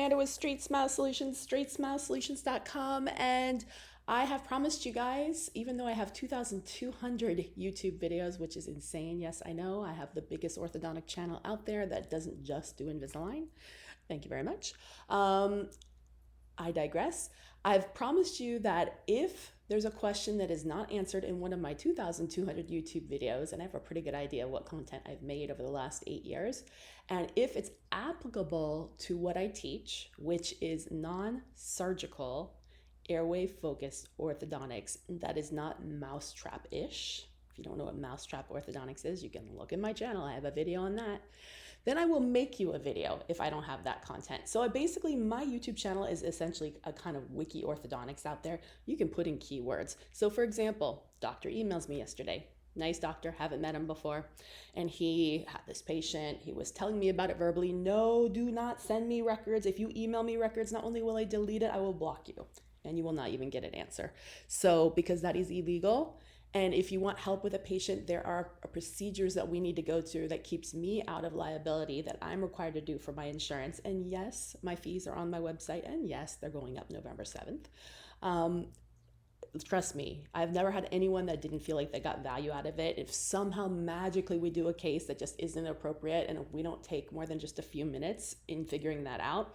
And it was Straightsmile Solutions, straightsmilesolutions.com. And I have promised you guys, even though I have 2,200 YouTube videos, which is insane. Yes, I know I have the biggest orthodontic channel out there that doesn't just do Invisalign. Thank you very much. I digress. I've promised you that if there's a question that is not answered in one of my 2,200 YouTube videos, and I have a pretty good idea what content I've made over the last 8 years, and if it's applicable to what I teach, which is non-surgical, airway-focused orthodontics, that is not mousetrap-ish. If you don't know what mousetrap orthodontics is, you can look in my channel. I have a video on that. Then I will make you a video if I don't have that content. So basically my YouTube channel is essentially a kind of wiki orthodontics out there. You can put in keywords. So for example, doctor emails me yesterday. Nice doctor, haven't met him before. And he had this patient, he was telling me about it verbally. No, do not send me records. If you email me records, not only will I delete it, I will block you. And you will not even get an answer. So because that is illegal, and if you want help with a patient, there are procedures that we need to go through that keeps me out of liability that I'm required to do for my insurance. And yes, my fees are on my website. And yes, they're going up November 7th. Trust me, I've never had anyone that didn't feel like they got value out of it. If somehow magically we do a case that just isn't appropriate and if we don't take more than just a few minutes in figuring that out,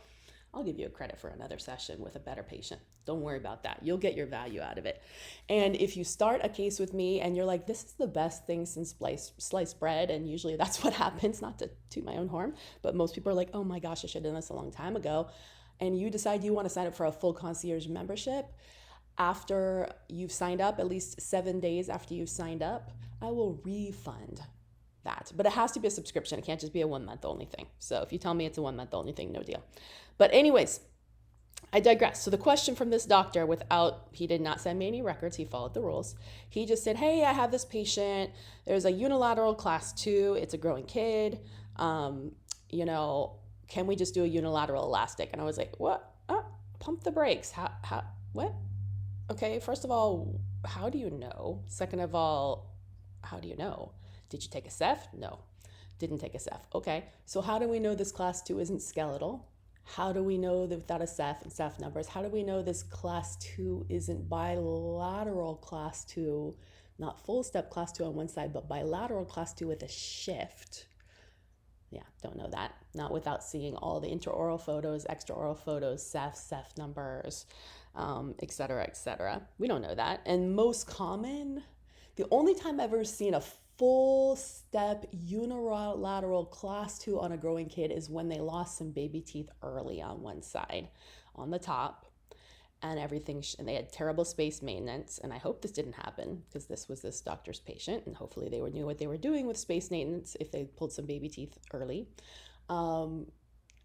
I'll give you a credit for another session with a better patient. Don't worry about that. You'll get your value out of it. And if you start a case with me and you're like, this is the best thing since sliced bread, and usually that's what happens, not to toot my own horn, but most people are like, oh my gosh, I should have done this a long time ago. And you decide you want to sign up for a full concierge membership. After you've signed up, at least 7 days after you've signed up, I will refund that. But it has to be a subscription. It can't just be a 1 month only thing. So if you tell me it's a 1 month only thing, no deal. But anyways, I digress. So the question from this doctor, he did not send me any records. He followed the rules. He just said, hey, I have this patient. There's a unilateral class 2. It's a growing kid. Can we just do a unilateral elastic? And I was like, what? Pump the brakes. What? Okay, first of all, how do you know? Second of all, how do you know? Did you take a Ceph? No, didn't take a Ceph. Okay, so how do we know this class 2 isn't skeletal? How do we know that without a Ceph and Ceph numbers? How do we know this class 2 isn't bilateral class 2, not full step class 2 on one side, but bilateral class 2 with a shift? Yeah, don't know that. Not without seeing all the intraoral photos, extraoral photos, Ceph numbers, et cetera, et cetera. We don't know that. And most common, the only time I've ever seen a full step unilateral class 2 on a growing kid is when they lost some baby teeth early on one side, on the top, and everything, and they had terrible space maintenance. And I hope this didn't happen because this was this doctor's patient, and hopefully they knew what they were doing with space maintenance if they pulled some baby teeth early.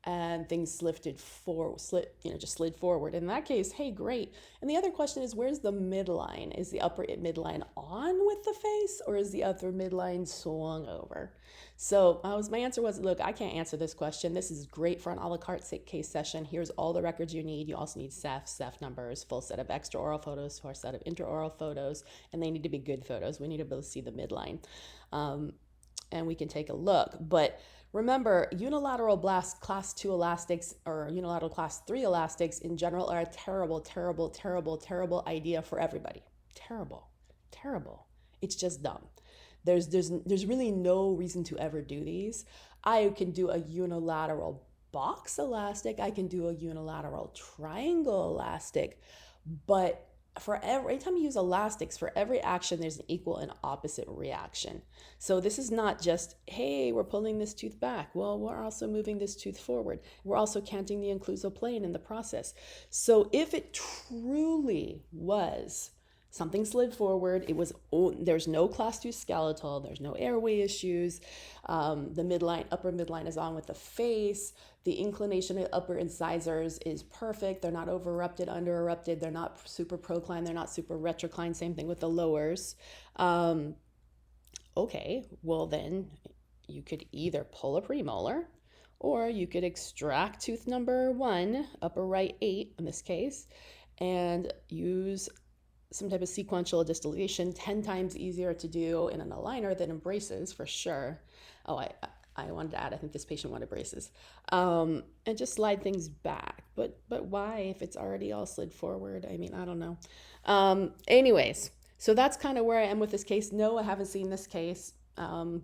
And things slid forward. In that case, hey, great. And the other question is, where's the midline? Is the upper midline on with the face, or is the upper midline swung over? So my answer was, look, I can't answer this question. This is great for an a la carte case session. Here's all the records you need. You also need Ceph numbers, full set of extraoral photos, full set of intraoral photos, and they need to be good photos. We need to be able to see the midline. And we can take a look. But remember, unilateral blast class 2 elastics or unilateral class 3 elastics in general are a terrible, terrible, terrible, terrible idea for everybody. Terrible, terrible. It's just dumb. There's really no reason to ever do these. I can do a unilateral box elastic. I can do a unilateral triangle elastic, but every time you use elastics, for every action, there's an equal and opposite reaction. So this is not just, hey, we're pulling this tooth back. Well, we're also moving this tooth forward. We're also canting the occlusal plane in the process. So if it truly was something slid forward, there's no class 2 skeletal, there's no airway issues, the upper midline is on with the face, the inclination of upper incisors is perfect, they're not over erupted, under erupted, they're not super procline, they're not super retrocline, same thing with the lowers. Okay, well then you could either pull a premolar, or you could extract tooth number 1, upper right 8 in this case, and use some type of sequential distillation, 10 times easier to do in an aligner than in braces for sure. Oh, I wanted to add, I think this patient wanted braces, and just slide things back. But why if it's already all slid forward? I mean, I don't know. Anyways, so that's kind of where I am with this case. No, I haven't seen this case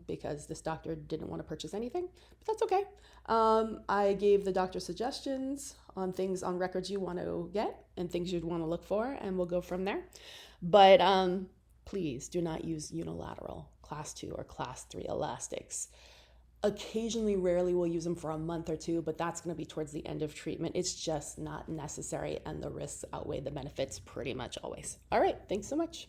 because this doctor didn't want to purchase anything, but that's okay. I gave the doctor suggestions on things on records you want to get and things you'd want to look for, and we'll go from there. But please do not use unilateral class 2 or class 3 elastics. Occasionally, rarely we'll use them for a month or two, but that's going to be towards the end of treatment. It's just not necessary, and the risks outweigh the benefits pretty much always. All right, thanks so much.